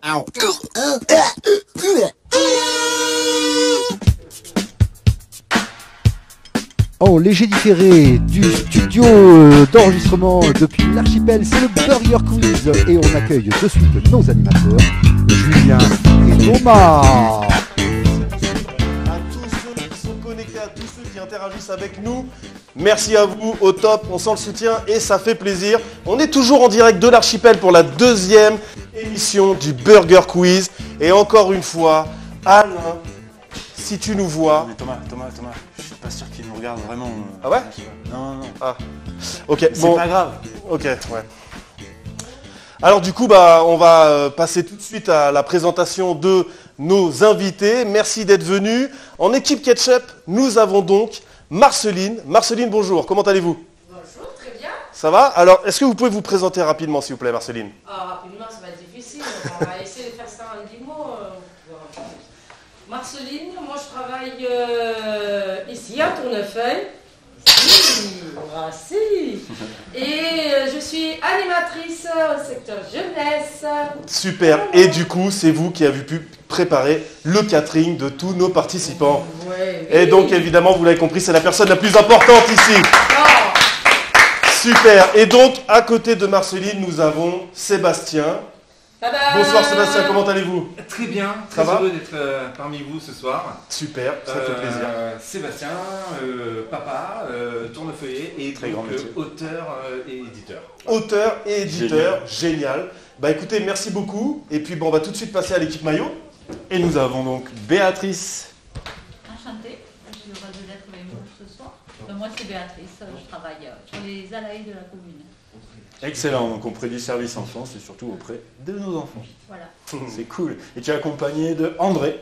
En léger différé du studio d'enregistrement depuis l'archipel, c'est le Burger Quiz et on accueille de suite nos animateurs, Julien et Thomas. À tous ceux qui sont connectés, à tous ceux qui interagissent avec nous, merci à vous, au top, on sent le soutien et ça fait plaisir. On est toujours en direct de l'archipel pour la deuxième émission du Burger Quiz. Et encore une fois, Alain, si tu nous vois... Mais Thomas, je suis pas sûr qu'il nous regarde vraiment. Ah ouais? Non. Ah, ok. C'est Bon, pas grave. ok, ouais. Alors du coup, on va passer tout de suite à la présentation de nos invités. Merci d'être venus. En équipe Ketchup, nous avons donc Marceline. Marceline, bonjour, comment allez-vous? Bonjour, très bien. Ça va? Alors, est-ce que vous pouvez vous présenter rapidement, s'il vous plaît, Marceline? Rapidement, ça va être difficile. On va essayer de faire ça en 10 mots. Marceline, moi je travaille ici à Tournefeuille. Si. Et je suis animatrice au secteur jeunesse. Super. Et du coup, c'est vous qui avez pu préparer le catering de tous nos participants. Ouais, oui. Et donc, évidemment, vous l'avez compris, c'est la personne la plus importante ici. Oh. Super. Et donc, à côté de Marceline, nous avons Sébastien. Tada. Bonsoir Sébastien, comment allez-vous? Très bien, Ça très va heureux d'être parmi vous ce soir. Super, ça fait plaisir. Sébastien, papa, tournefeuillet et Très donc, grand métier. auteur et éditeur. Auteur et éditeur, génial. Bah écoutez, merci beaucoup. Et puis bon, on va tout de suite passer à l'équipe maillot. Et nous avons donc Béatrice. Enchantée, j'ai le droit d'être avec vous ce soir. Moi c'est Béatrice, je travaille sur les ALAE de la commune. Excellent, donc auprès du service enfance et surtout auprès de nos enfants. Voilà. C'est cool. Et tu es accompagné de André.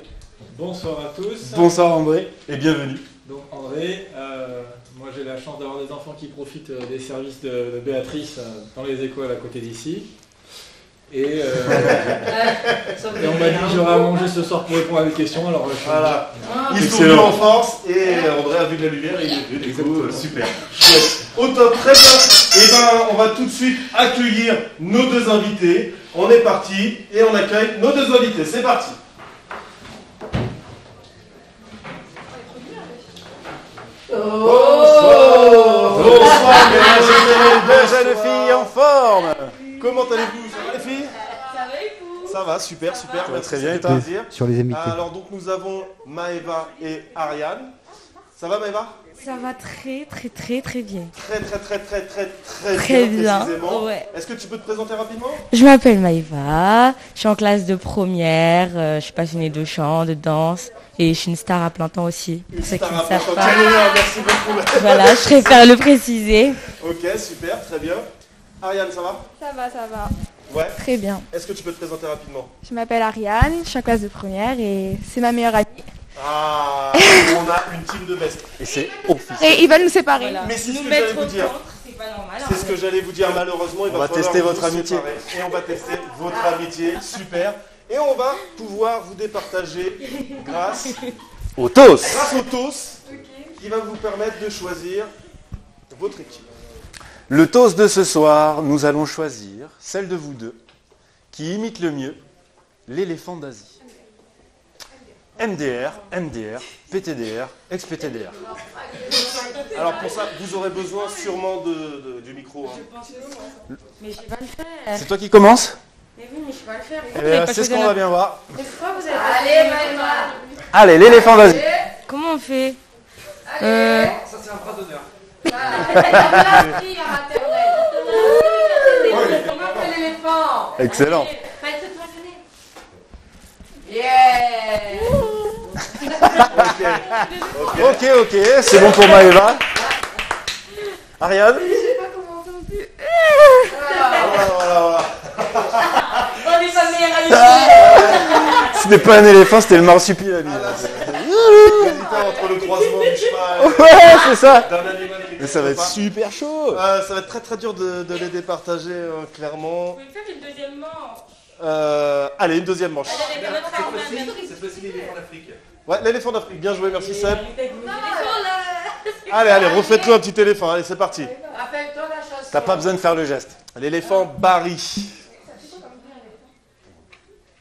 Bonsoir à tous. Bonsoir André et bienvenue. Donc André, moi j'ai la chance d'avoir des enfants qui profitent des services de Béatrice dans les écoles à côté d'ici. Et on m'a dit que j'aurais à manger ce soir pour répondre à des questions, alors je suis Voilà. Ils sont Excellent. venus en force et André a vu de la lumière et il est venu. Du coup, super. Chouette. Au top, très bien. Et ben, on va tout de suite accueillir nos deux invités. On est parti et on accueille nos deux invités. C'est parti. Bonsoir, mesdames Deux jeunes filles en forme. Comment allez-vous? Ça va les filles? Ça va et vous? Ça va, super, super. va Merci, très bien, ça et fait toi? plaisir. Sur les invités. Alors donc nous avons Maëva et Ariane. Ça va Maëva? Ça va très bien. Très bien, précisément. ouais. Est-ce que tu peux te présenter rapidement? Je m'appelle Maïva, je suis en classe de première, je suis passionnée de chant, de danse et je suis une star à plein temps aussi. Pour ceux qui ne savent pas. Merci beaucoup. Voilà, je préfère le préciser. Ok, super, très bien. Ariane, ça va? Ça va. Ouais. Très bien. Est-ce que tu peux te présenter rapidement? Je m'appelle Ariane, je suis en classe de première et c'est ma meilleure amie. Ah, on a une team de best. Et c'est officiel. Et il va nous séparer. Voilà. Mais c'est ce Nous que j'allais mettre vous dire. contre, c'est pas normal. C'est ce que j'allais vous dire, malheureusement, il On va va falloir tester vous votre amitié. séparer. Et on va tester votre amitié, super. Et on va pouvoir vous départager grâce Au toast. au toast qui va vous permettre de choisir votre équipe. Le toast de ce soir, nous allons choisir celle de vous deux qui imite le mieux l'éléphant d'Asie. MDR, PTDR, ex-PTDR. Alors pour ça, vous aurez besoin sûrement du micro. Hein. Mais je vais pas le faire. C'est toi qui commences? Mais oui, mais je vais pas le faire. Eh bien, c'est ce qu'on va bien voir. Pourquoi vous avez Allez, Maëva. Allez, l'éléphant d'Asie. Comment on fait Ça c'est un bras d'honneur. La fille en maternelle. Comment on fait l'éléphant? Excellent. Yeah. Ok, c'est bon pour Maëva. Ariane? Voilà. On est pas meilleure amie. Ce n'est pas un éléphant, c'était le marsupilami. J'hésitais entre le croisement du cheval Ouais, c'est ça. d'un animal qui Mais ça va être n'existe super chaud. pas. Ça va être très dur de les départager, clairement. Vous pouvez faire une deuxième manche. Allez, une deuxième manche. Avec notre arme. Cette fois-ci l'éléphant d'Afrique. Ouais, l'éléphant d'Afrique, bien joué, merci Seb. Non, Allez, refaites-le un petit éléphant, allez, c'est parti. rappelle-toi la chanson. T'as pas besoin de faire le geste. L'éléphant Barry.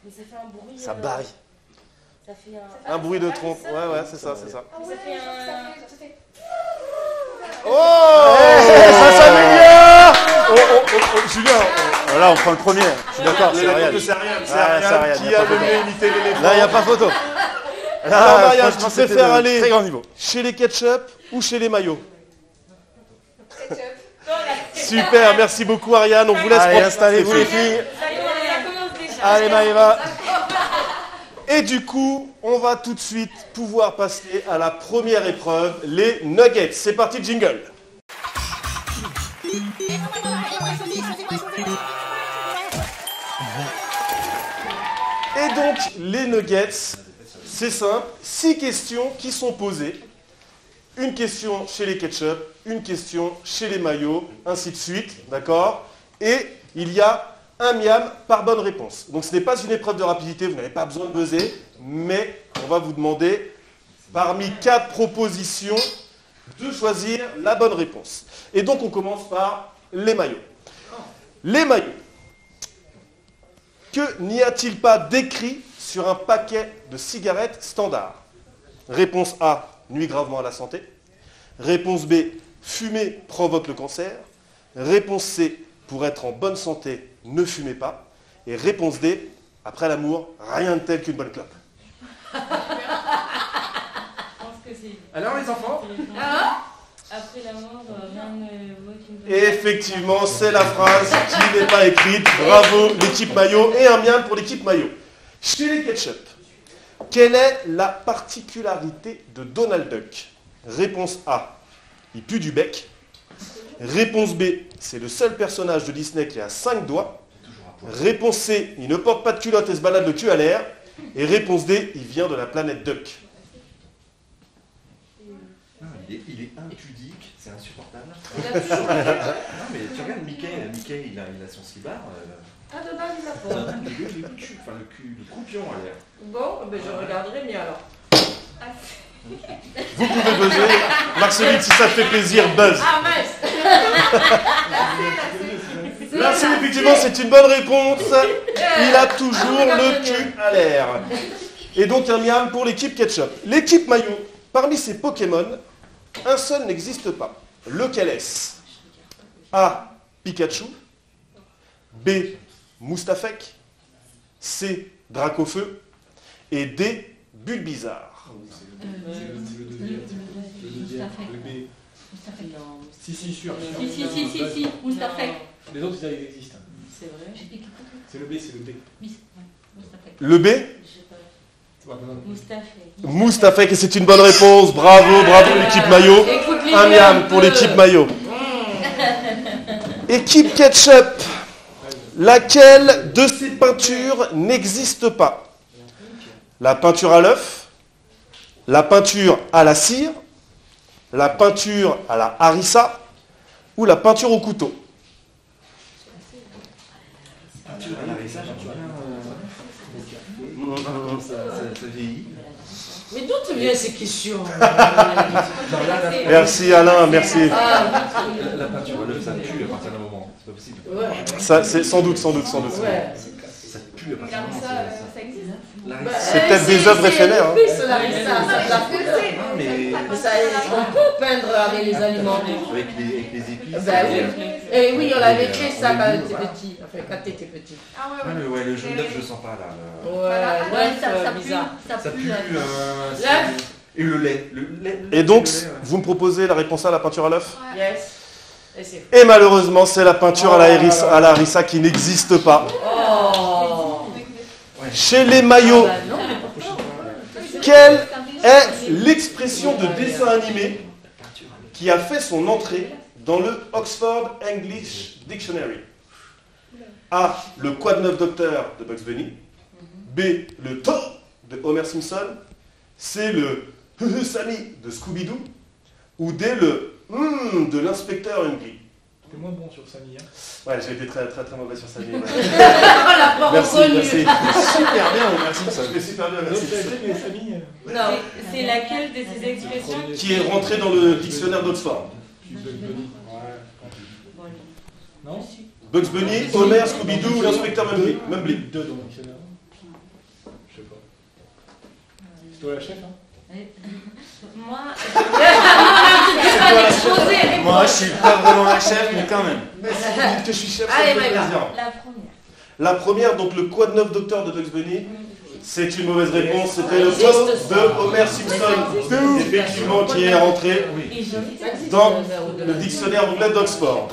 Mais ça fait un bruit. Ça baille. Ça fait Un bruit de trompe. Ouais, c'est ça, c'est ça. Ça fait un. Oh Ça s'améliore. Julien, voilà, on prend le premier. Je suis d'accord, c'est Ariane. C'est Ariane, c'est Ariane, qui a le mieux imité l'éléphant. Là, il n'y a pas photo. Alors, Marianne, tu franchement, préfères c'était de aller très grand niveau. chez les ketchup ou chez les maillots? Super, merci beaucoup Ariane. On vous laisse Allez, prendre- installez-vous les filles. Allez, Maëva. Et du coup, on va tout de suite pouvoir passer à la première épreuve, les nuggets. C'est parti, jingle. Et donc, les nuggets, c'est simple. 6 questions qui sont posées. Une question chez les ketchup, une question chez les maillots, ainsi de suite, d'accord? Et il y a un miam par bonne réponse. Donc ce n'est pas une épreuve de rapidité, vous n'avez pas besoin de buzzer, mais on va vous demander, parmi 4 propositions, de choisir la bonne réponse. Et donc on commence par les maillots. Les maillots. Que n'y a-t-il pas d'écrit sur un paquet de cigarettes standard? Réponse A, nuit gravement à la santé. Réponse B, fumer provoque le cancer. Réponse C, pour être en bonne santé, ne fumez pas. Et réponse D, après l'amour, rien de tel qu'une bonne clope. Alors les enfants, Après la mort, rien ne vaut qu'une bonne. Et effectivement, c'est la phrase qui n'est pas écrite. Bravo l'équipe maillot et un miam pour l'équipe maillot. Chez les ketchup, quelle est la particularité de Donald Duck? Réponse A, il pue du bec. Réponse B, c'est le seul personnage de Disney qui a 5 doigts. Réponse C, il ne porte pas de culotte et se balade le cul à l'air. Et réponse D, il vient de la planète Duck. non, il est impudique, c'est insupportable. Non mais tu regardes Mickey il a son slibard. Ah, Donald, il a pas. Donald, le cul, enfin le croupion à l'air. Bon, ben je regarderai mieux alors. Vous pouvez buzzer. Marceline, si ça te fait plaisir, buzz. Ah, mince. Merci, effectivement, c'est une bonne réponse. Il a toujours le cul à l'air. Et donc un miam pour l'équipe ketchup. L'équipe maillot, parmi ces Pokémon, un seul n'existe pas. Lequel est-ce? A, Pikachu. B, Moustafek. C, Dracofeu. Et D, Bulbizarre. Si, sûr. Si, Moustafek. Les autres, ils existent. C'est vrai. C'est le B, c'est le B. Le B, Moustafek. Moustafek, et c'est une bonne réponse. Bravo, bravo l'équipe maillot. Un miam pour l'équipe maillot. Équipe ketchup, laquelle de ces peintures n'existe pas? La peinture à l'œuf, la peinture à la cire, la peinture à la harissa ou la peinture au couteau? Peinture à la harissa, j'en souviens. Ça vieillit. Mais d'où te viennent ces questions? Merci Alain, merci. La peinture à l'œuf, ça pue à partir d'un moment. C'est pas possible. Ça, c'est sans doute. Ça pue à partir d'un moment. Ça existe. C'est peut-être des œuvres éphémères. Hein. Oui, cela, ça Mais on peut peindre avec les aliments. avec les épices. Ben oui. Et oui, on avait fait ça quand t'étais petit. Enfin, quand t'étais petit. Ah mais ouais, le jaune d'œuf, je le sens pas là. Ouais, ça bizarre. Ça pue. L'œuf. Et le lait. Et donc, vous me proposez la réponse à la peinture à l'œuf? Yes. Et c'est Et malheureusement, c'est la peinture à la harissa qui n'existe pas. Chez les maillots, quelle est l'expression de dessin animé qui a fait son entrée dans le Oxford English Dictionary? A, le Quoi de neuf docteur de Bugs Bunny. B, le To de Homer Simpson. C, le Sammy de Scooby-Doo. Ou D, le de l'inspecteur Hungry. T'es moins bon sur Samy. Hein. Ouais, j'ai été très mauvais sur Sammy. Ouais. merci. Super bien, merci. Ça fait super bien, merci. Non, c'est laquelle de ces expressions Qui est rentré dans le dictionnaire d'Oxford? Non. Bugs Bunny, Homer, Scooby-Doo ou l'inspecteur Mumbly. Deux dans le dictionnaire. C'est toi la chef, hein? Moi, Moi, je suis pas vraiment la chef, mais quand même. Mais si vous dites que je suis chef, ça Allez, me fait Maëva. plaisir. la première. La première, donc le Quad 9 Docteur de Bugs Bunny, c'est une mauvaise réponse. C'était le Existe poste ça. de Homer Simpson, effectivement, qui est rentré dans le dictionnaire anglais d'Oxford.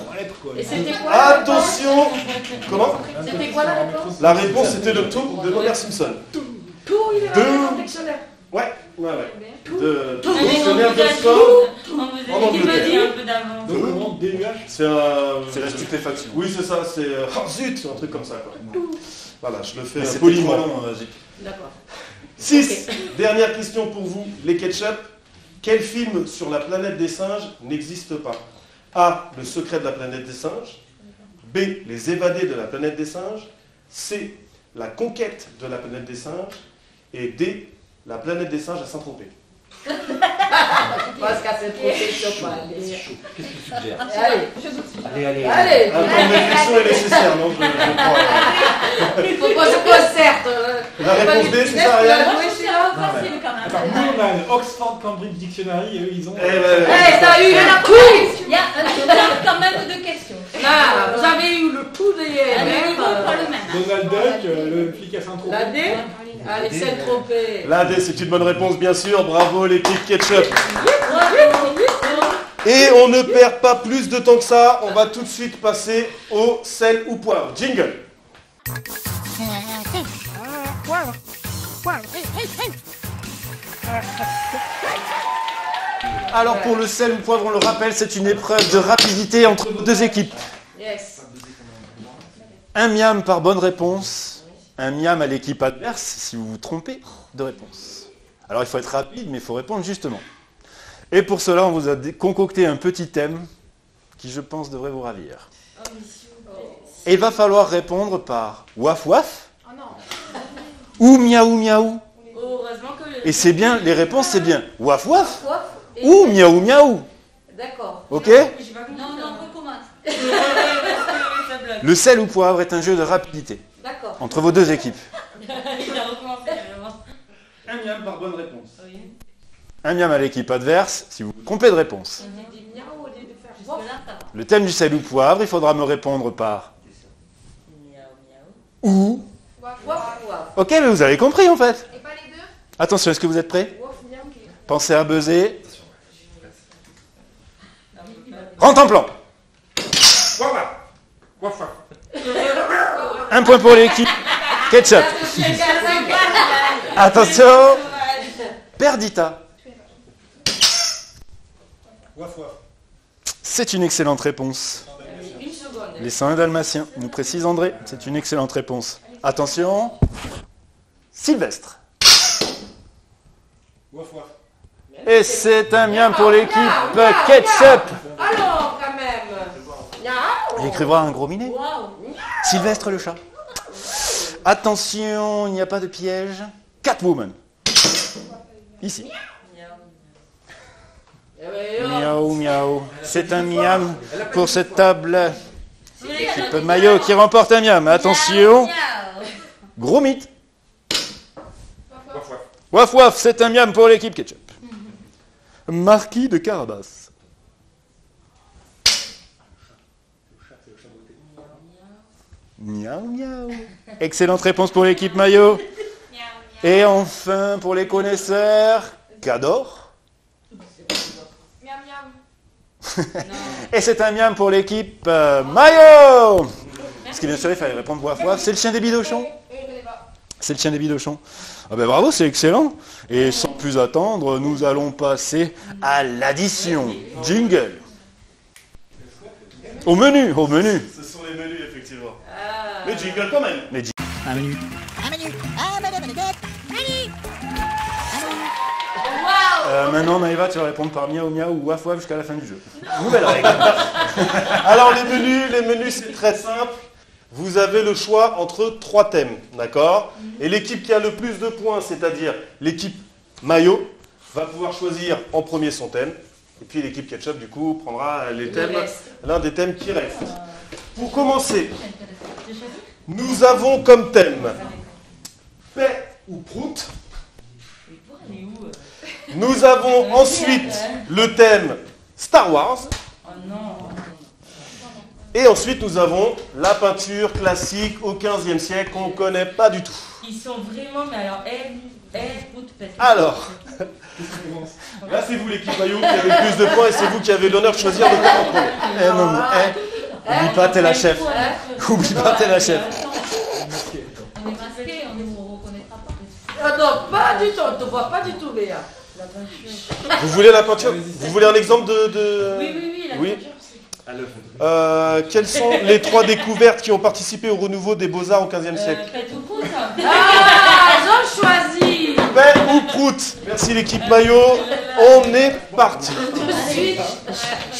Et c'était quoi la réponse? Attention. Comment? C'était quoi la réponse? La réponse, c'était le tout de Homer Simpson. Tout, il est Deux. dans le dictionnaire. Ouais. De Allez, dictionnaire on vous a d'Oxford. dit- on vous En a dit Angleterre. un peu d'avance. Donc, comment DUH? C'est la stupéfaction. Oui, c'est ça. C'est oh, zut, un truc comme ça. Quoi. Voilà, je le fais Mais c'était poliment. trop long, D'accord. 6. Dernière question pour vous, les ketchup. Quel film sur la planète des singes n'existe pas? A. Le secret de la planète des singes. B. Les évadés de la planète des singes. C. La conquête de la planète des singes. Et D. La planète des singes à Saint-Tropez. Parce qu'à cette profession, pas aller. Qu'est-ce que tu suggères? Allez, Allez. Un temps de réflexion est nécessaire, non? Il faut pas se concerte. La réponse D, c'est ça, Ariane? Facile quand même. Attends, nous on a le Oxford Cambridge Dictionary et eux ils ont. T'as eu la quiz. Il y a un total quand même de questions. Là, vous avez eu le tout des Le niveau mêmes. pas le même. Donald Duck, le flic à Saint-Tropez. La D. Allez, c'est trompé. La D, c'est une bonne réponse, bien sûr. Bravo, l'équipe ketchup. Et on ne perd pas plus de temps que ça. On va tout de suite passer au sel ou poivre. Jingle. Alors pour le sel ou poivre, on le rappelle, c'est une épreuve de rapidité entre vos deux équipes. Yes. Un miam par bonne réponse, un miam à l'équipe adverse si vous vous trompez de réponse. Alors il faut être rapide, mais il faut répondre justement. Et pour cela, on vous a concocté un petit thème qui, je pense, devrait vous ravir. Et il va falloir répondre par waf waf ou miaou miaou. Heureusement que. Et c'est bien, les réponses c'est bien waf waf Quoi? ou miaou miaou. D'accord. Ok? Non, on recommence. Ça bloque. Le sel ou poivre est un jeu de rapidité D'accord. entre vos deux équipes. Il a recommencé vraiment. Un miam par bonne réponse. Oui. Un miam à l'équipe adverse si vous vous trompez de réponse. J'ai dit miaou au lieu de faire Jusque-là, ça va. Le thème du sel ou poivre, il faudra me répondre par ou. Waf, waf. Ok, mais vous avez compris en fait. Et pas les deux? Attention, est-ce que vous êtes prêts? Waf, miam, qui- Pensez à buzzer. Rentre en plan. Un point pour l'équipe ketchup. Attention. Perdita. C'est une excellente réponse. Une seconde. Les 101 dalmatiens, nous précise André. C'est une excellente réponse. Attention. Sylvestre. Et c'est un miam pour l'équipe ketchup. Alors, quand même. Miaou. J'ai cru voir un gros minet. Waouh. Sylvestre le chat. Attention, il n'y a pas de piège. Catwoman. Ici. Miaou, miaou. C'est un miam pour cette table. L'équipe maillot qui remporte un miam. Attention. Gros mythe. Waf waf, c'est un miam pour l'équipe ketchup. Marquis de Carabas. Miaou, miaou. Excellente réponse pour l'équipe maillot. Et enfin, pour les connaisseurs, Cador. Miam, miam. Et c'est un miam pour l'équipe maillot. Parce que bien sûr, il fallait répondre waf waf. C'est le chien des bidochons. C'est le chien des bidochons. Ah ben bravo, c'est excellent. Et sans plus attendre, nous allons passer à l'addition. Jingle. Au menu, au menu. Ce sont les menus, effectivement. Mais jingle quand même. Un menu. Maintenant, Maëva, tu vas répondre par miaou miaou ou waf waf jusqu'à la fin du jeu. Nouvelle règle. Alors les menus c'est très simple. Vous avez le choix entre 3 thèmes, d'accord? Et l'équipe qui a le plus de points, c'est-à-dire l'équipe maillot, va pouvoir choisir en premier son thème. Et puis l'équipe ketchup, du coup, prendra les thèmes, l'un des thèmes qui reste. Pour commencer, nous avons comme thème paix ou prout, Nous avons ensuite le thème Star Wars. Oh non. Et ensuite, nous avons la peinture classique au XVe siècle qu'on ne connaît pas du tout. Ils sont vraiment, mais alors, Alors, là, c'est vous l'équipe maillot qui avez le plus de points et c'est vous qui avez l'honneur de choisir le thème en premier. Eh non, oublie pas, t'es la chef. Oublie pas, t'es la chef. On est masqués, on ne vous reconnaîtra pas. Ah non, pas du tout, on ne te voit pas du tout, Léa. La peinture. Vous voulez la peinture? Vous voulez un exemple de... Oui, la Oui. peinture. Quelles sont les 3 découvertes qui ont participé au renouveau des beaux-arts au XVe siècle? Faites tout pour ça. Ah, j'en choisis. Paix ou prout? Merci l'équipe maillot. On est parti.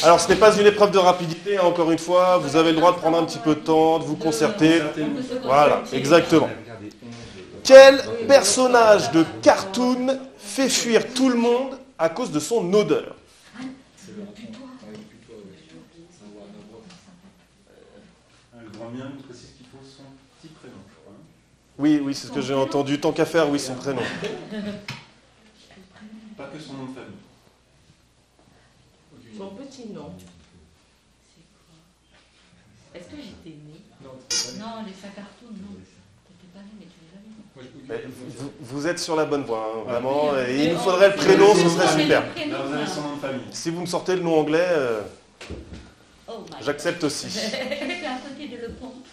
Alors ce n'est pas une épreuve de rapidité, hein, encore une fois. Vous avez le droit de prendre un petit peu de temps, de vous concerter. Voilà, exactement. Quel personnage de cartoon fait fuir tout le monde à cause de son odeur? Le grand mien nous précise qu'il faut son petit prénom, je crois. Oui, c'est ce que j'ai entendu. Tant qu'à faire, oui, son prénom. Pas que son nom de famille. Son petit nom. Est-ce que j'étais née? Non, les 5 cartoons, non. T'étais pas née, mais tu les as vus. Vous êtes sur la bonne voie, hein, vraiment. Et il nous faudrait le prénom, ce serait super. Là, vous avez son nom de famille. Si vous me sortez le nom anglais, Oh my j'accepte aussi. God. Je suis à côté de Le Pompe.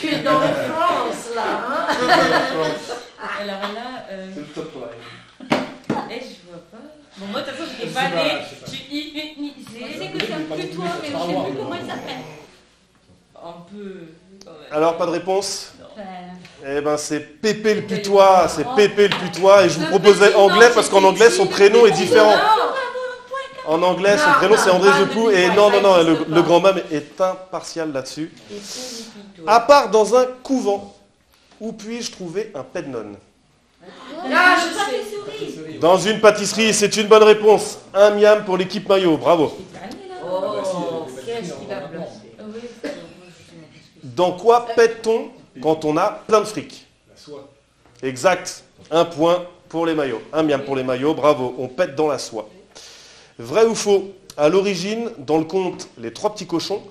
Tu es dans France, là. Hein. Alors là, C'est le top line. je vois pas. Bon, moi, de toute façon, je n'étais pas née. Je sais que c'est un peu toi, mais je ne sais plus comment il s'appelle. Un peu. quand même. Alors, pas de réponse? Enfin, Eh ben, c'est Pépé le Putois. C'est Pépé le Putois. Et je vous proposais anglais parce qu'en anglais, son prénom est différent. En anglais, son prénom, c'est André Zepou. Et non, le grand mâme est impartial là-dessus. À part dans un couvent, où puis-je trouver un pednon? Là, je sais. Dans une pâtisserie, c'est une bonne réponse. Un miam pour l'équipe maillot, bravo. Oh, qu'est-ce qu'il va placer? Dans quoi pète-t-on quand on a plein de fric? La soie. Exact. Un point pour les maillots. Un miam pour les maillots, bravo. On pète dans la soie. Vrai ou faux? À l'origine, dans le conte Les 3 petits cochons,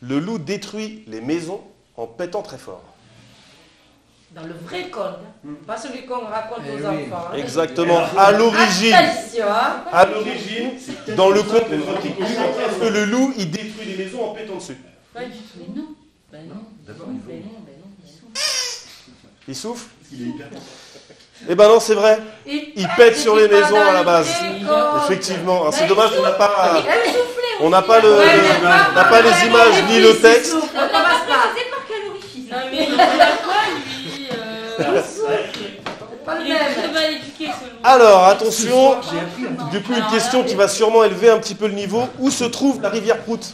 le loup détruit les maisons en pètant très fort. Dans le vrai conte, pas celui qu'on raconte aux enfants. Hein. Exactement. À l'origine, Attention, hein. dans le conte Les 3 petits cochons, est-ce que le loup, il détruit les maisons en pétant dessus? pas du tout. Mais non. Ben non. D'abord, Ben non. Il souffle? il est hyper. Eh ben non, c'est vrai. Il pète sur les maisons à la base. Effectivement. Effectivement. Alors, c'est dommage qu'on n'a pas On les images ni le texte. C'est par quel orifice? Non, mais il a quoi, lui Pas le Il est même. très mal éduqué, ce loup. Alors, attention. Du coup, une question qui va sûrement élever un petit peu le niveau. Où se trouve la rivière Prout?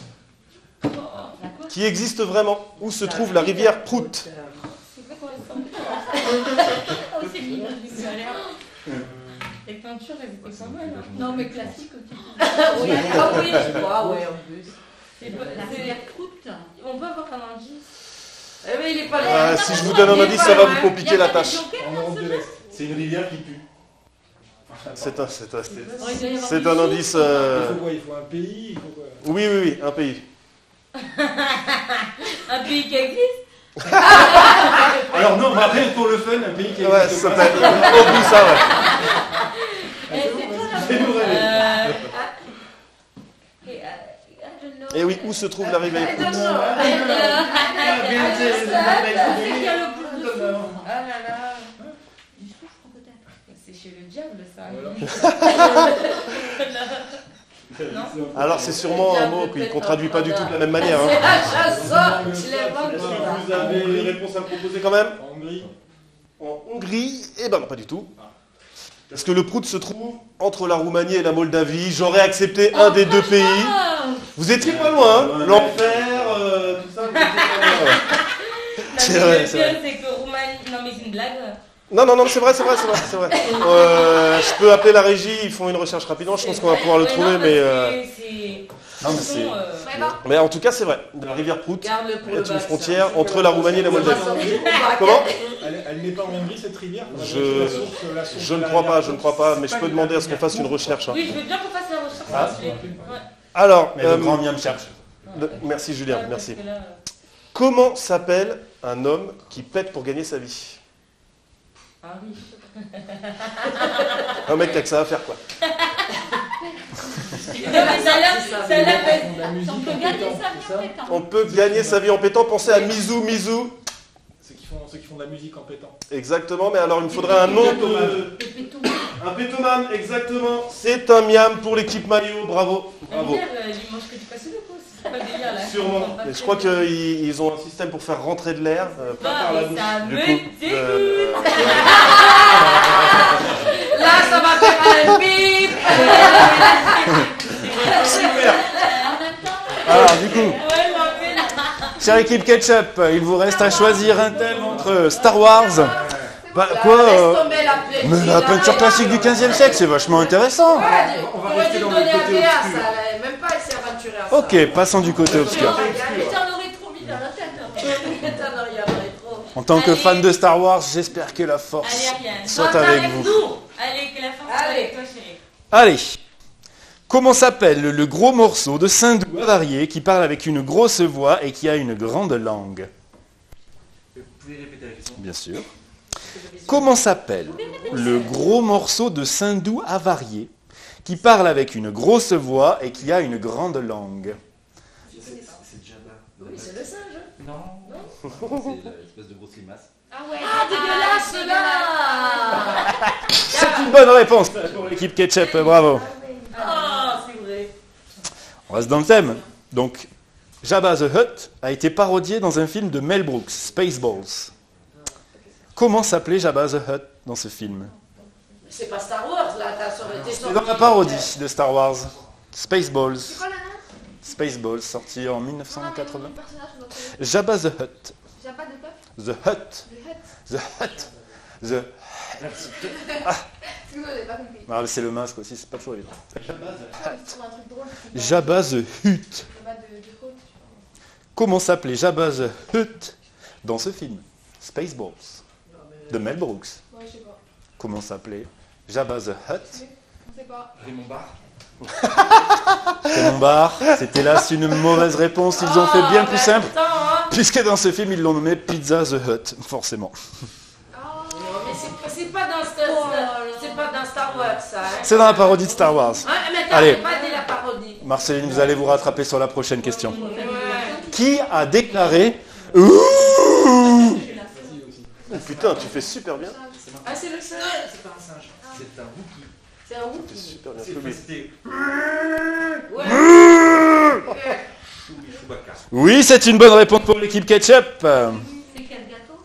Qui existe vraiment? Où se trouve la rivière Prout? Oh, c'est mignon, ça a l'air. Les peintures, elles étaient pas mal. Hein. Non, mais classique aussi. Oui, ah oui, tu vois, ouais, en plus. C'est l'air croûte. On peut avoir un indice. Eh mais il est pas là. Si je vous donne un indice, ça va vous compliquer la tâche. En Europe de l'Est. C'est une rivière qui pue. C'est un indice. Il faut quoi? Il faut un pays, il faut quoi? Oui, un pays. Un pays qui existe. Alors non, mais après pour le fun, un pays qui Ouais, existe ça pas. t'a compris ça, ouais. Fais-nous rêver. Et oui, où se trouve la rivière Prout? C'est qu'il y a le bout de fou. Ah là là. Du soufre peut-être. C'est chez le diable ça. Non. Alors, c'est sûrement un mot qu'on ne traduit pas du tout de la même manière. C'est Hein. la chanson. Je l'ai pas Vous avez les réponses à me proposer quand même? En Hongrie. En Hongrie? Eh ben non, pas du tout. Parce que le Prout se trouve entre la Roumanie et la Moldavie. J'aurais accepté un des deux pays. Vous étiez pas loin, hein. L'enfer, tout ça. Vous étiez pas loin, ouais. C'est vrai, c'est vrai. C'est que Roumanie. Non, mais c'est une blague. Non, c'est vrai. Je peux appeler la régie, ils font une recherche rapidement, je pense qu'on va pouvoir le trouver, mais... Non, mais c'est. Mais en tout cas, c'est vrai. La rivière Prout Garde-le pour est le une vaccin. frontière entre la Roumanie et la Moldavie. On va Comment? À Elle n'est pas en Hongrie, cette rivière? Je ne crois pas, mais je peux demander à ce qu'on fasse une recherche. Hein. Oui, je veux bien qu'on fasse la recherche. Ah. Ouais. Alors, Mais le grand miam cherche. merci Julien, Ouais, merci. parce que là, Comment s'appelle un homme qui pète pour gagner sa vie? Ah oui. Un mec qui a que ça à faire, quoi. Non, mais ça a l'air On peut gagner sa vie en pétant. On peut gagner sa vie en pétant. Pensez à Mizu. Ceux qui font de la musique en pétant. Exactement, mais alors il me faudrait un nom de... Un pétoman, exactement. C'est un miam pour l'équipe maillot, bravo. Bravo. Il mange que du passé de cause. C'est pas le délire là. Sûrement. Mais je crois qu'ils ont un système pour faire rentrer de l'air. Pas par la bouche. Ça Du me coup, dégoûte. Là, ça va faire un bip. super. En même temps. Alors, du coup, Ouais, non, mais là. chère équipe Ketchup, il vous reste à choisir un thème entre Star Wars. Bah, Laisse quoi tomber la peinture. Mais la peinture classique du 15e siècle, c'est vachement intéressant. On va rester dans le côté obscur. Même pas, elle s'est aventurée à ça. Ok, passons du côté obscur. J'en aurais trop mis dans la tête. T'en regarderais trop. En tant que Allez. fan de Star Wars, j'espère que la force Allez, Ariane. soit Toi, avec t'arrêtes vous. nous. Allez, que la force soit Allez. avec toi, chérie. Allez. Comment s'appelle le gros morceau de saindoux avarié qui parle avec une grosse voix et qui a une grande langue? Vous pouvez répéter la question? Bien sûr. Comment s'appelle le gros morceau de saindoux avarié qui parle avec une grosse voix et qui a une grande langue? C'est Jabba. Oui, c'est le singe. Non. C'est l'espèce de grosse limace. Ah ouais. Ah, dégueulasse là. C'est une bonne réponse pour l'équipe Ketchup, bravo. Ah, c'est vrai. On reste dans le thème. Donc, Jabba the Hutt a été parodié dans un film de Mel Brooks, Spaceballs. Comment s'appelait Jabba the Hutt dans ce film? C'est pas Star Wars là, ça aurait été C'est dans la parodie de Star Wars, Spaceballs. Spaceballs, sorti en 1980. Jabba the Hutt. Jabba de quoi? The Hutt. The Hutt. The... Excuse-moi, j'avais pas compris. Ah, c'est le masque aussi, c'est pas toujours évident. Pour un truc drôle. Jabba the Hutt. Jabba de Hutt. Comment s'appelait Jabba the Hutt dans ce film? Spaceballs. De Mel Brooks. Ouais, je sais pas. Comment s'appelait Jabba the Hutt? On sait pas. Raymond Barre. Raymond Barre, c'était là une mauvaise réponse. Ils ont fait bien plus simple, Attends, hein. puisque dans ce film, ils l'ont nommé Pizza the Hutt, forcément. Mais c'est pas dans Star Wars ça. Hein. C'est dans la parodie de Star Wars. Hein, mais attends, Allez. j'ai pas dit la parodie. Marceline, vous allez vous rattraper sur la prochaine question. Ouais. Qui a déclaré Ouh Oh, putain, tu fais super bien. Ah, c'est le singe. C'est pas un singe. C'est un Wookie. C'est un Wookie. Super bien. C'était Ouais. Chewbacca. Oui, c'est une bonne réponse pour l'équipe Ketchup. C'est quel gâteau?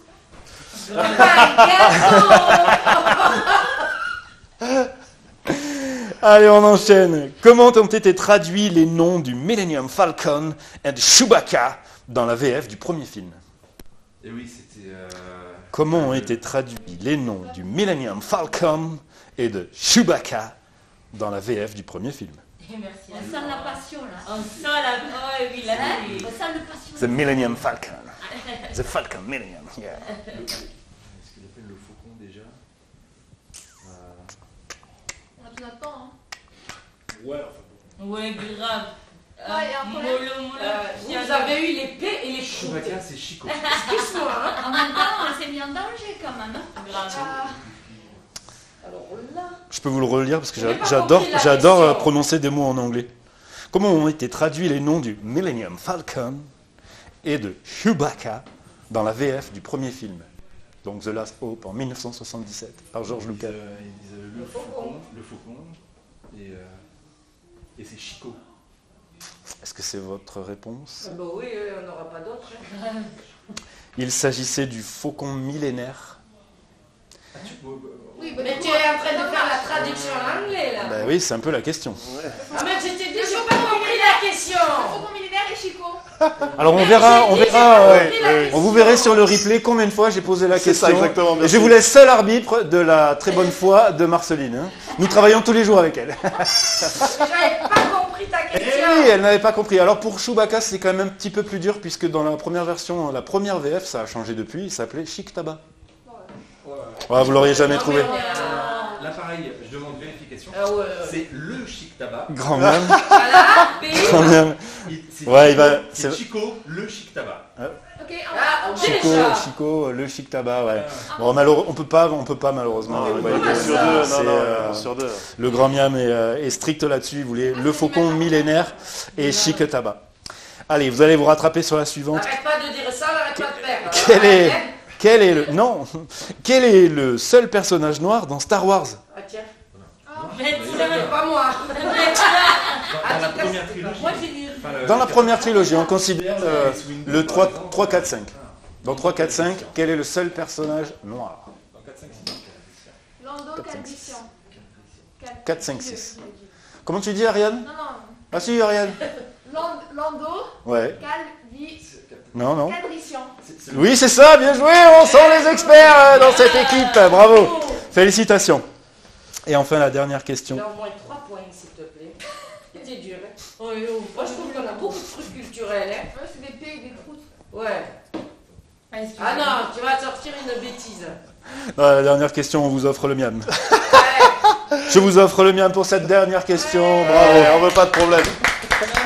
Allez, on enchaîne. Comment ont été traduits les noms du Millennium Falcon et de Chewbacca dans la VF du premier film? Et oui, c'était. Comment ont été traduits les noms du Millennium Falcon et de Chewbacca dans la VF du premier film? Merci. On sent la passion là. On sent la... Oh oui, là, On sent le passion. The Millennium Falcon. The Falcon Millennium, yeah. Est-ce qu'il appelle le faucon déjà? On a tout notre temps, hein. Ouais, enfin bon. Ouais, grave. Ouais, y a un problème. Vous avez eu l'épée et les choux. Chewbacca, c'est Chico. Excuse-moi, hein. En même temps, on s'est mis en danger quand même. Hein. Grave. Alors là. Je peux vous le relire parce que J'ai pas j'adore compris la j'adore question. prononcer des mots en anglais. Comment ont été traduits les noms du Millennium Falcon et de Chewbacca dans la VF du premier film? Donc The Last Hope en 1977 par George Lucas. Ils disent le faucon, et c'est Chico. Est-ce que c'est votre réponse? Bah oui, on n'aura pas d'autre. Hein. Il s'agissait du faucon millénaire. Oui, Mais tu es en train de faire la traduction en anglais là. Ben oui, c'est un peu la question. Ah mais je t'ai dit, j'ai pas compris la question. Faucon millénaire et Chico. Alors on vous verrez sur le replay combien de fois j'ai posé la C'est question. ça, exactement, Et merci. je vous laisse seul arbitre de la très bonne foi de Marceline. Hein. Nous travaillons tous les jours avec elle. J'avais pas compris ta Et question. oui, elle n'avait pas compris. Alors pour Chewbacca, c'est quand même un petit peu plus dur puisque dans la première version, la première VF, ça a changé depuis, il s'appelait Chic Tabac. Ouais, vous l'auriez jamais trouvé. Là, pareil, je demande vérification. Ah ouais. C'est le chic tabac. Grand miam. Voilà. Grand miam. C'est Ouais, il va. c'est Chico, le chic tabac. Ok, Ah, Chico, déjà. Chico, le chic tabac, ouais. Bon, on peut pas malheureusement. Non, Ouais, sur c'est, deux, non, sur deux. Le grand miam est strict là-dessus. Il voulait le faucon millénaire et chic tabac. Allez, vous allez vous rattraper sur la suivante. Arrête pas de dire ça, arrête pas de faire. Quel est le seul personnage noir dans Star Wars? Ah tiens. Oh. Pas moi. Dans la première trilogie. Moi j'ai dit. Dans la première trilogie, on considère le 3, 4, 5. Dans 3, 4, 5, quel est le seul personnage noir? Lando Calrissian. 4, 5, 6. Comment tu dis, Ariane? Non, Ah si, Ariane. Lando Ouais. Non. Calrissian. Oui, c'est ça, bien joué, on sent les experts dans cette équipe. Bravo. Félicitations. Et enfin, la dernière question. Il y a au moins 3 points, s'il te plaît. C'est dur. Hein. Moi, je trouve qu'on a beaucoup de trucs culturels. Hein. Ouais, c'est des pays, des croûtes. Ouais. Ah non, tu vas sortir une bêtise. La dernière question, on vous offre le miam. Je vous offre le miam pour cette dernière question. Bravo. On veut pas de problème.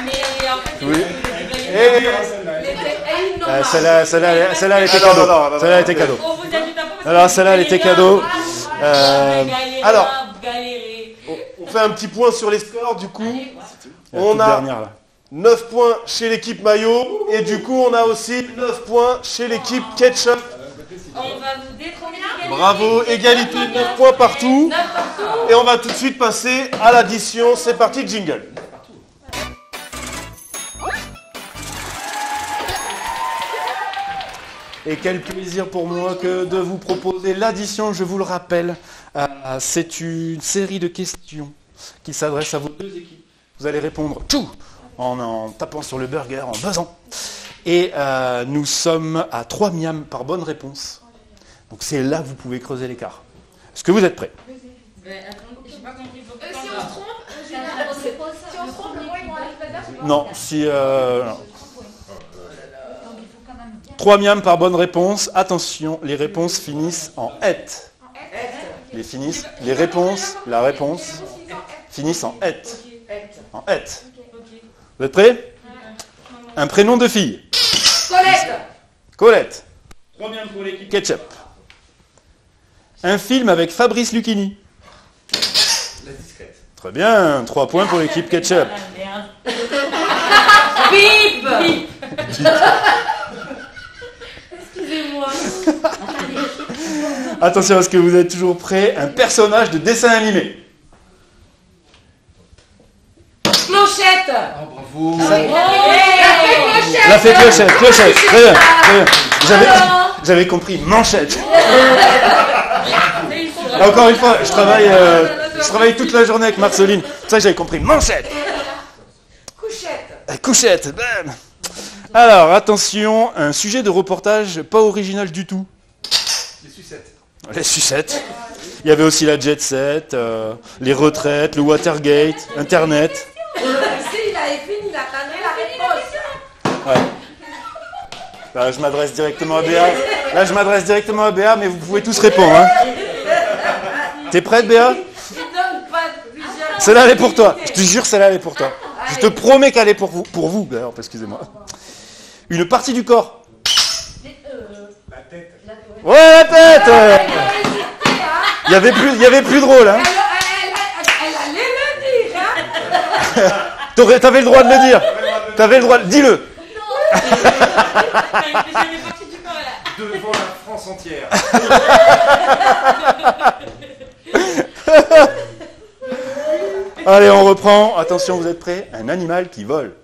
Mais en fait, Oui. Celle-là, Celle-là, elle était cadeau. Celle-là, elle était cadeau. on vous ajoute un peu. Alors, celle-là, elle était cadeau. Alors, on fait un petit point sur les scores du coup. On a dernière là. 9 points chez l'équipe maillot et du coup on a aussi 9 points chez l'équipe ketchup. On va vous détrôner. Bravo, égalité, 9 points partout. 9 partout. Et on va tout de suite passer à l'addition. C'est parti, jingle. Et quel plaisir pour moi que de vous proposer l'addition, je vous le rappelle. C'est une série de questions qui s'adressent à vos deux équipes. Vous allez répondre tout en tapant sur le burger, en buzzant. Et nous sommes à 3 miams par bonne réponse. Donc c'est là que vous pouvez creuser l'écart. Est-ce que vous êtes prêts? Si on se trompe, si on se trompe, le moins ils vont aller se Non, si... non. 3 miams par bonne réponse. Attention, les réponses finissent en et. La réponse finissent en et. En et. Vous êtes prêts? Un prénom de fille. Colette. 3 miams pour l'équipe ketchup. Un film avec Fabrice Lucchini. La discrète. Très bien, 3 points pour l'équipe ketchup. Bip. Excusez-moi. Attention, est-ce que vous êtes toujours prêts? Un personnage de dessin animé. Clochette. Oh, bravo. La fée Clochette. Très bien. J'avais compris manchette. Encore une fois, je travaille toute la journée avec Marceline. C'est ça que j'avais compris manchette. Couchette. Bam. Alors, attention, un sujet de reportage pas original du tout. Les sucettes. Il y avait aussi la jet set, les retraites, le Watergate, Internet. Il avait fini, il a donné la réponse. Ouais. Là, je m'adresse directement à Béa. Mais vous pouvez tous répondre. Hein. T'es prête, Béa? Celle-là, elle est pour toi. Je te jure, celle-là, elle est pour toi. Je te promets qu'elle est pour vous, d'ailleurs, excusez-moi. Une partie du corps. La tête. Ouais, la tête. Il y avait plus drôle, hein. Elle allait le dire, hein. T'avais le droit de le dire. T'avais le droit, dis-le. Devant la France entière. Allez, on reprend. Attention, vous êtes prêts? Un animal qui vole.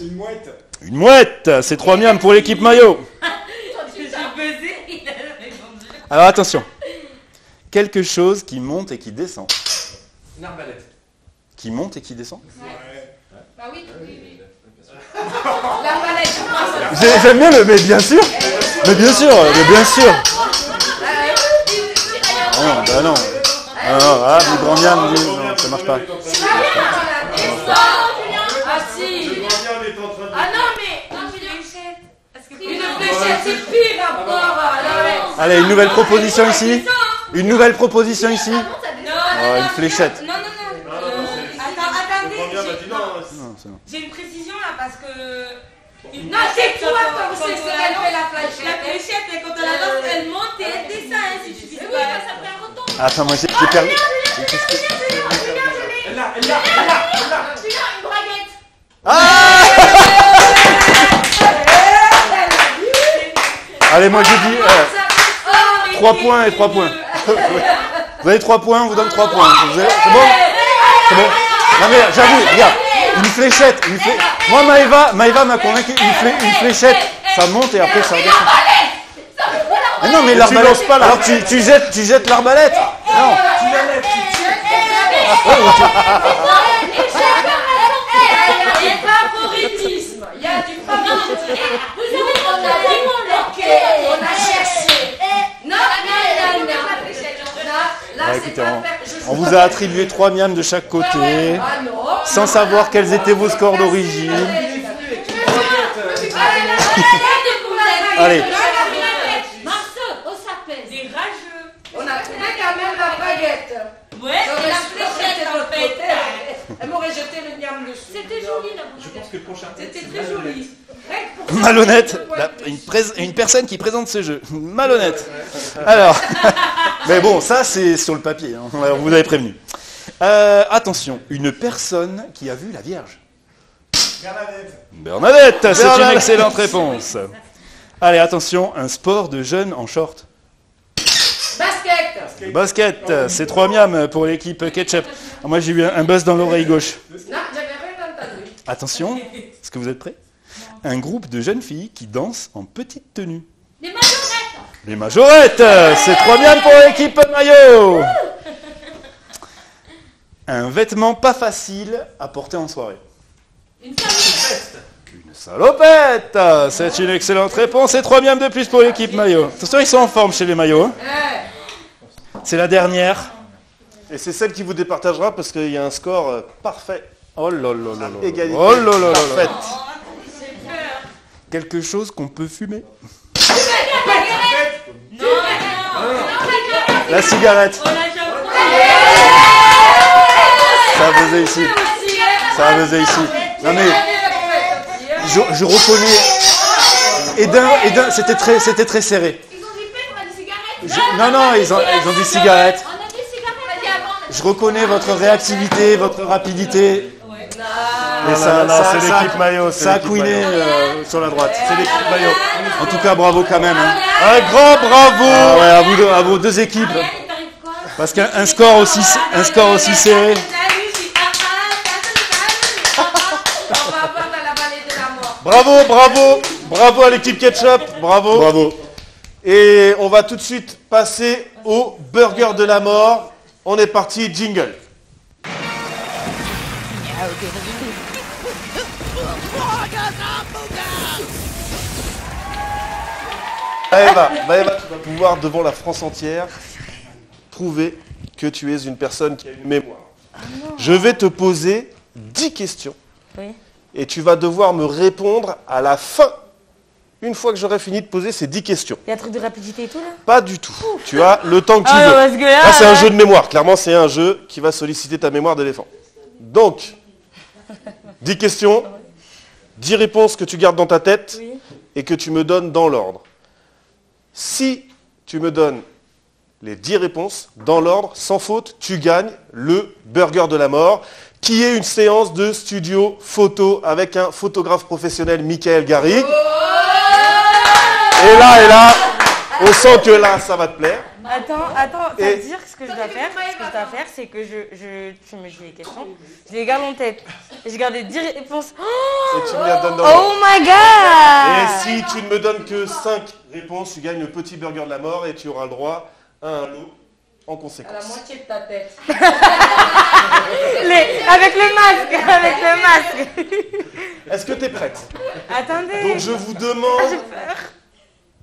Une mouette. Une mouette. C'est 3 miams pour l'équipe maillot. Alors attention. Quelque chose qui monte et qui descend. Une arbalète. Qui monte et qui descend? Bah oui. L'arbalète. J'aime bien le... Mais bien sûr. Non, bah non. Le grand miam, non, ça marche pas. Ah si. Ah non mais une fléchette c'est pire encore. Allez, une nouvelle proposition ici. Une nouvelle proposition ici. Non, une fléchette. Non. Attendez. J'ai une précision là parce que. Non, c'est toi comme c'est qu'elle fait la fléchette. La fléchette, quand on la lance, elle monte et elle descend. Il suffit pas. Ça fait un retour. Attends, moi j'ai perdu. Elle l'a. Une braguette. Allez, moi j'ai dit 3 points et 3 points. Vous avez 3 points, on vous donne 3 points. C'est bon? C'est bon? Non mais j'avoue, regarde, une fléchette. Moi Maëva m'a convaincu, une fléchette, ça monte et après ça redescend. Mais non mais l'arbalète, pas là. Alors tu jettes l'arbalète. Non. Tu la lèves, tu tires. Il y a du favoritisme. Il y a du favoritisme. On a cherché. Non. Là, Écoutez, on vous a attribué 3 miams de chaque côté, sans savoir quels étaient vos scores d'origine. Allez. On a trouvé quand même la baguette. Ouais, et la fléchette en fait. Elle m'aurait jeté le niam dessus. C'était joli là. Je pense que le prochain test, C'était c'est très joli. Malhonnête, une personne qui présente ce jeu. Malhonnête. Alors, mais bon, ça c'est sur le papier, hein. On vous avait prévenu. Attention, une personne qui a vu la Vierge. Bernadette, c'est une excellente réponse. Allez, attention, un sport de jeunes en short. Basket, c'est 3 miams pour l'équipe Ketchup. Moi j'ai eu un buzz dans l'oreille gauche. Non, j'avais rien entendu. Attention, est-ce que vous êtes prêts? Un groupe de jeunes filles qui dansent en petite tenue. Les majorettes. Les majorettes, c'est 3 miams pour l'équipe maillot. Un vêtement pas facile à porter en soirée. Une salopette. Une salopette, c'est une excellente réponse. Et 3 miams de plus pour l'équipe maillot. Attention, ils sont en forme chez les maillots. Hein. C'est la dernière. Et c'est celle qui vous départagera parce qu'il y a un score parfait. Oh là là là là. Égalité. Oh là là là là. Parfaite. Quelque chose qu'on peut fumer. Non. La cigarette. Ça faisait ici. Ça faisait ici. Non mais, je reconnais. Et d'un, c'était très serré. Ils ont ripé pour des cigarettes. Non, ils ont dit cigarettes. On a des cigarettes. Je reconnais votre réactivité, votre rapidité. Mais ça, c'est l'équipe maillot. Ça a couiné sur la droite. C'est l'équipe maillot. En tout cas, bravo quand même. Hein. Un grand bravo. Ah ouais, à vos deux équipes. Parce qu'un score aussi serré. Bravo à l'équipe Ketchup. Bravo. Et on va tout de suite passer au burger de la mort. On est parti, jingle. Maëva, tu vas pouvoir, devant la France entière, prouver que tu es une personne qui a une mémoire. Je vais te poser 10 questions. Oui. Et tu vas devoir me répondre à la fin, une fois que j'aurai fini de poser ces 10 questions. Il y a un truc de rapidité et tout là? Pas du tout. Tu as le temps que tu veux. Non, parce que là, c'est un jeu de mémoire. Clairement, c'est un jeu qui va solliciter ta mémoire d'éléphant. Donc, 10 questions, 10 réponses que tu gardes dans ta tête Oui. et que tu me donnes dans l'ordre. Si tu me donnes les 10 réponses dans l'ordre, sans faute, tu gagnes le burger de la mort, qui est une séance de studio photo avec un photographe professionnel, Michael Garrigue. Et là, on sent que là, ça va te plaire. Attends, c'est-à-dire ce que je dois faire, c'est que tu me dis les questions, je les garde en tête. Et je garde les 10 réponses. Et tu me les donnes dans Oh my god! Et si tu ne me donnes que 5 réponses, tu gagnes le petit burger de la mort et tu auras le droit à un lot en conséquence. À la moitié de ta tête. Avec le masque. Est-ce que tu es prête? Attendez. Donc je vous demande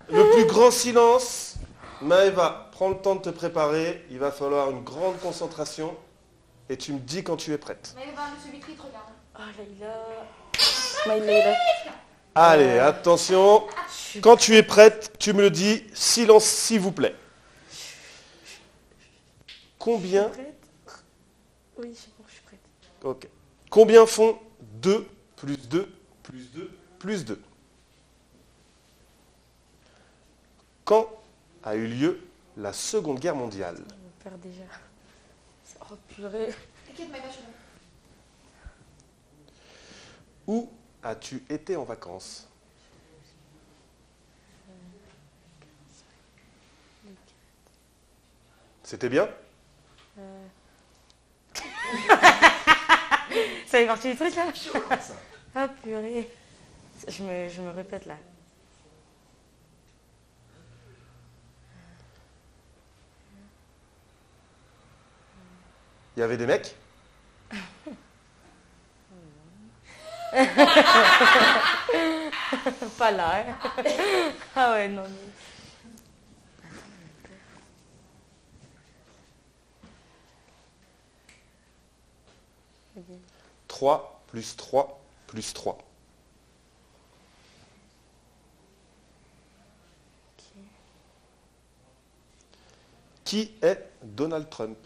le plus grand silence. Maëva, prends le temps de te préparer. Il va falloir une grande concentration. Et tu me dis quand tu es prête. Mais Maëva, monsieur Vitry te regarde. Oh Leïla. Allez, attention. Quand tu es prête, tu me le dis. Silence, s'il vous plaît. Combien... Oui, c'est bon, je suis prête. Ok. Combien font 2 plus 2 plus 2 plus 2? Quand a eu lieu la Seconde Guerre mondiale? On perd déjà. Oh purée. T'inquiète, Maëva, je suis là. Où as-tu été en vacances? C'était bien? Ça fait partie du truc là? Ah purée. Je me répète là. Il y avait des mecs? Pas là. Hein. Ah ouais, non. Mais... 3 plus 3 plus 3. Qui est Donald Trump?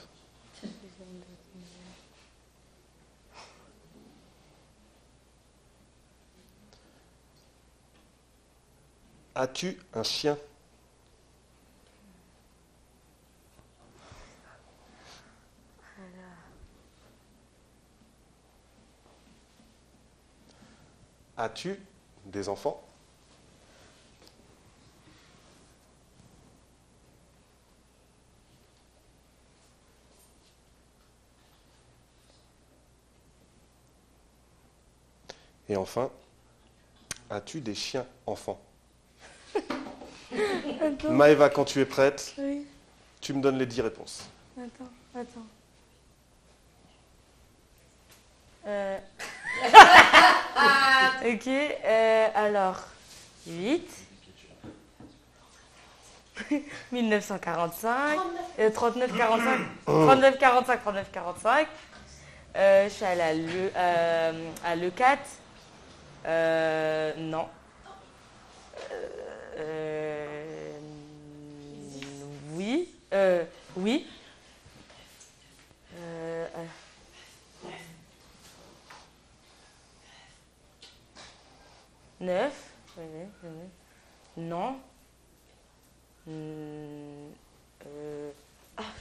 As-tu un chien? As-tu des enfants? Et enfin, as-tu des chiens enfants? Attends. Maëva, quand tu es prête, Oui. tu me donnes les 10 réponses. Attends. Ok, alors, 8, 1945, 39, 45, 39, 45, 39, 45. Je suis allée à Le 4. Non. Oui. Oui. 9. Non. Je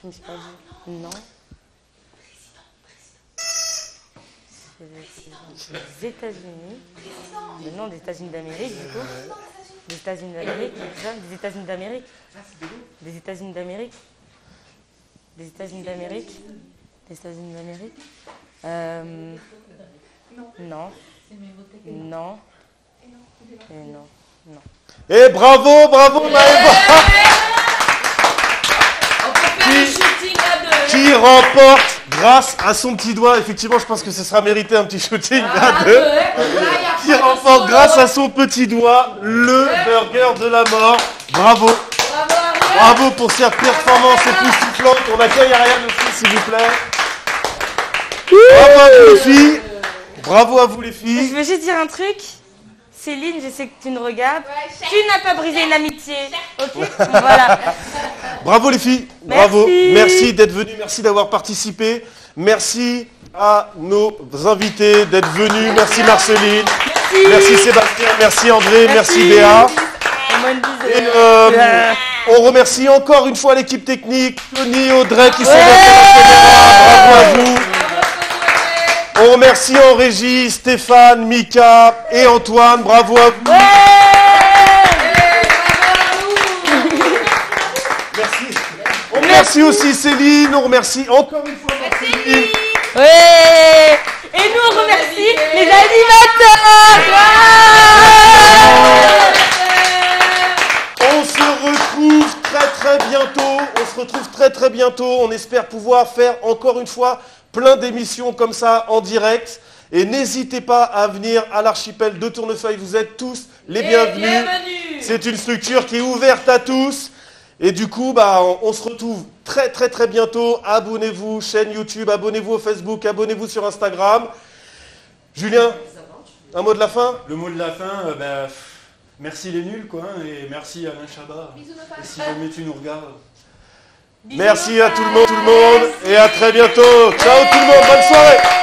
me suis pas dit. Non. Les États-Unis. Le nom des États-Unis d'Amérique, du coup. Des États-Unis d'Amérique, c'est ça? Des États-Unis d'Amérique. Des États-Unis d'Amérique. Des États-Unis d'Amérique. Des États-Unis d'Amérique. Non. Non. Et non. Non. Et bravo, bravo Maëva qui remporte grâce à son petit doigt. Effectivement, je pense que ce sera mérité un petit shooting à deux. Qui remporte grâce à son petit doigt le burger de la mort. Bravo. Bravo pour cette performance époustouflante. On accueille Ariane aussi, s'il vous plaît. Bravo à vous les filles. Bravo à vous les filles. Je veux juste dire un truc. Céline, je sais que tu nous regardes. Tu n'as pas brisé une amitié. Ok. Voilà. Bravo les filles. Bravo. Merci d'être venus. Merci d'avoir participé. Merci à nos invités d'être venus. Merci Marceline. Merci Sébastien. Merci André. Merci Béa. Et on remercie encore une fois l'équipe technique, Tony, Audrey qui sont derrière la caméra. Bravo à vous. On remercie en régie Stéphane, Mika et Antoine. Bravo à vous. Merci. On remercie aussi Céline. On remercie encore une fois Céline. Ouais. Et nous on remercie les animateurs. On se retrouve très bientôt. On se retrouve très bientôt. On espère pouvoir faire encore une fois plein d'émissions comme ça en direct. Et n'hésitez pas à venir à l'archipel de Tournefeuille. Vous êtes tous les bienvenus. C'est une structure qui est ouverte à tous. Et du coup, on se retrouve très bientôt. Abonnez-vous, chaîne YouTube, abonnez-vous au Facebook, abonnez-vous sur Instagram. Julien, Un mot de la fin? Le mot de la fin, merci les nuls, quoi, hein, et merci Alain Chabat. Et si jamais tu nous regardes. Merci à tout le monde, et à très bientôt. Ciao tout le monde, bonne soirée.